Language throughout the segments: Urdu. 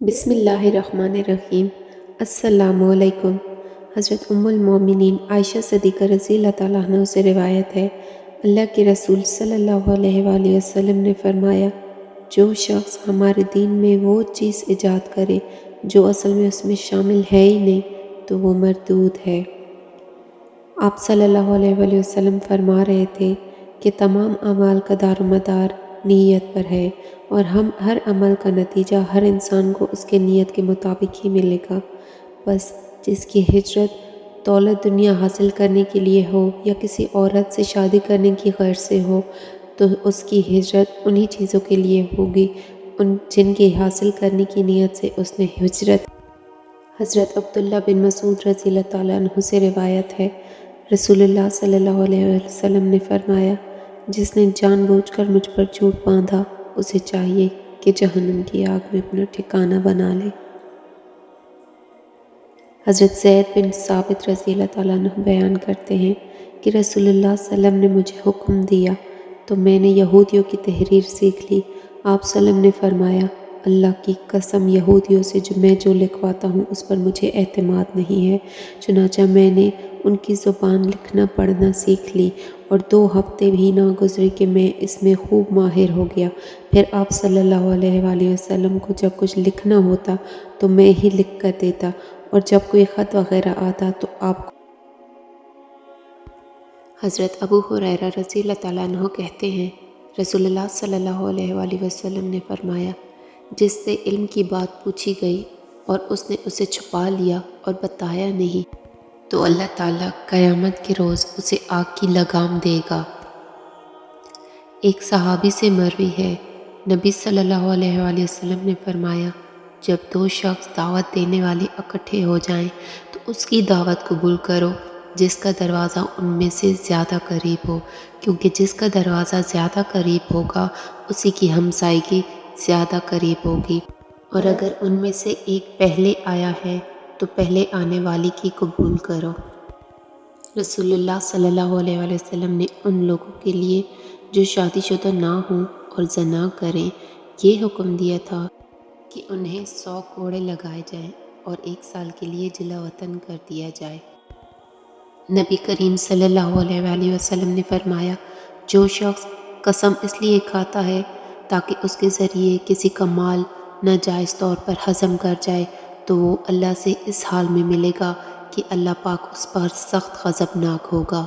بسم اللہ الرحمن الرحیم۔ السلام علیکم۔ حضرت ام المومنین عائشہ صدیقہ رضی اللہ تعالیٰ عنہ سے روایت ہے، اللہ کے رسول صلی اللہ علیہ وآلہ وسلم نے فرمایا، جو شخص ہمارے دین میں وہ چیز ایجاد کرے جو اصل میں اس میں شامل ہے ہی نہیں تو وہ مردود ہے۔ آپ صلی اللہ علیہ وآلہ وسلم فرما رہے تھے کہ تمام اعمال کا دار و مدار نیت پر ہے، اور ہر عمل کا نتیجہ ہر انسان کو اس کے نیت کے مطابق ہی ملے گا۔ بس جس کی ہجرت دولت دنیا حاصل کرنے کے لیے ہو یا کسی عورت سے شادی کرنے کی غرض سے ہو تو اس کی ہجرت انہی چیزوں کے لیے ہوگی جن کی حاصل کرنے کی نیت سے اس نے ہجرت۔ حضرت عبداللہ بن مسعود رضی اللہ تعالیٰ عنہ سے روایت ہے، رسول اللہ صلی اللہ علیہ وسلم نے فرمایا، جس نے جان بوجھ کر مجھ پر جھوٹ باندھا اسے چاہیے کہ جہنم کی آگ میں اپنا ٹھکانہ بنا لے۔ حضرت زید بن ثابت رضی اللہ تعالیٰ عنہ بیان کرتے ہیں کہ رسول اللہ صلی اللہ علیہ وسلم نے مجھے حکم دیا تو میں نے یہودیوں کی تحریر سیکھ لی۔ آپ صلی اللہ علیہ وسلم نے فرمایا، اللہ کی قسم یہودیوں سے میں جو لکھواتا ہوں اس پر مجھے اعتماد نہیں ہے۔ چنانچہ میں نے ان کی زبان لکھنا پڑھنا سیکھ لی، اور 2 ہفتے بھی نہ گزرے کہ میں اس میں خوب ماہر ہو گیا۔ پھر آپ صلی اللہ علیہ وآلہ وسلم کو جب کچھ لکھنا ہوتا تو میں ہی لکھ کر دیتا، اور جب کوئی خط وغیرہ آتا تو آپ کو۔ حضرت ابو ہریرہ رضی اللہ تعالیٰ عنہ کہتے ہیں، رسول اللہ صلی اللہ علیہ وآلہ وسلم نے فرمایا، جس سے علم کی بات پوچھی گئی اور اس نے اسے چھپا لیا اور بتایا نہیں تو اللہ تعالیٰ قیامت کے روز اسے آگ کی لگام دے گا۔ ایک صحابی سے مروی ہے، نبی صلی اللہ علیہ وآلہ وسلم نے فرمایا، جب 2 شخص دعوت دینے والے اکٹھے ہو جائیں تو اس کی دعوت قبول کرو جس کا دروازہ ان میں سے زیادہ قریب ہو، کیونکہ جس کا دروازہ زیادہ قریب ہوگا اسی کی ہمسائیگی زیادہ قریب ہوگی، اور اگر ان میں سے ایک پہلے آیا ہے تو پہلے آنے والی کی قبول کرو۔ رسول اللہ صلی اللہ علیہ وآلہ وسلم نے ان لوگوں کے لیے جو شادی شدہ نہ ہوں اور زنا کریں یہ حکم دیا تھا کہ انہیں 100 کوڑے لگائے جائیں اور 1 سال کے لیے جلا وطن کر دیا جائے۔ نبی کریم صلی اللہ علیہ وآلہ وسلم نے فرمایا، جو شخص قسم اس لیے کھاتا ہے تاکہ اس کے ذریعے کسی کا مال ناجائز طور پر ہضم کر جائے تو وہ اللہ سے اس حال میں ملے گا کہ اللہ پاک اس پر سخت غضبناک ہوگا۔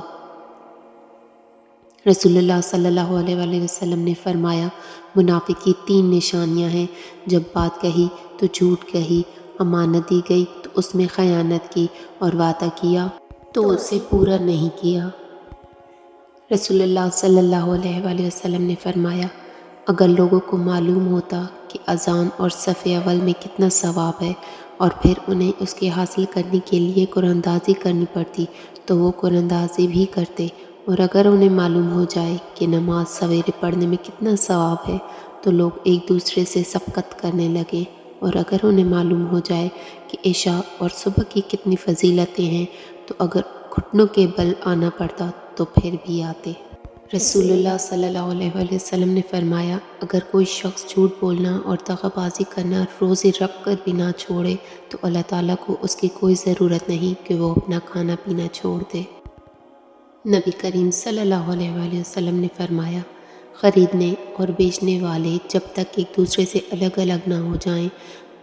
رسول اللہ صلی اللہ علیہ وآلہ وسلم نے فرمایا، منافق کی 3 نشانیاں ہیں، جب بات کہی تو جھوٹ کہی، امانت دی گئی تو اس میں خیانت کی، اور وعدہ کیا تو اسے پورا نہیں کیا۔ رسول اللہ صلی اللہ علیہ وآلہ وسلم نے فرمایا، اگر لوگوں کو معلوم ہوتا کہ اذان اور صف اول میں کتنا ثواب ہے اور پھر انہیں اس کے حاصل کرنے کے لیے قرآن اندازی کرنی پڑتی تو وہ قرآن اندازی بھی کرتے، اور اگر انہیں معلوم ہو جائے کہ نماز سویرے پڑھنے میں کتنا ثواب ہے تو لوگ ایک دوسرے سے سبقت کرنے لگے، اور اگر انہیں معلوم ہو جائے کہ عشاء اور صبح کی کتنی فضیلتیں ہیں تو اگر گھٹنوں کے بل آنا پڑتا تو پھر بھی آتے۔ رسول اللہ صلی اللہ علیہ وآلہ وسلم نے فرمایا، اگر کوئی شخص جھوٹ بولنا اور دغا بازی کرنا روزے رکھ کر بھی نہ چھوڑے تو اللہ تعالیٰ کو اس کی کوئی ضرورت نہیں کہ وہ اپنا کھانا پینا چھوڑ دے۔ نبی کریم صلی اللہ علیہ وآلہ وسلم نے فرمایا، خریدنے اور بیچنے والے جب تک ایک دوسرے سے الگ الگ نہ ہو جائیں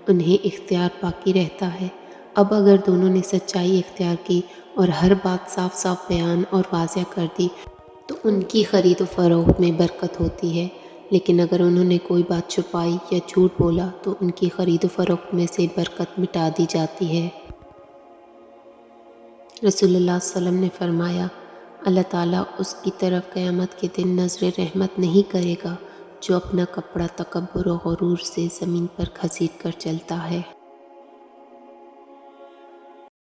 انہیں اختیار باقی رہتا ہے۔ اب اگر دونوں نے سچائی اختیار کی اور ہر بات صاف صاف بیان اور واضح کر دی تو ان کی خرید و فروخت میں برکت ہوتی ہے، لیکن اگر انہوں نے کوئی بات چھپائی یا جھوٹ بولا تو ان کی خرید و فروخت میں سے برکت مٹا دی جاتی ہے۔ رسول اللہ صلی اللہ علیہ وسلم نے فرمایا، اللہ تعالیٰ اس کی طرف قیامت کے دن نظر رحمت نہیں کرے گا جو اپنا کپڑا تکبر و غرور سے زمین پر گھسیٹ کر چلتا ہے۔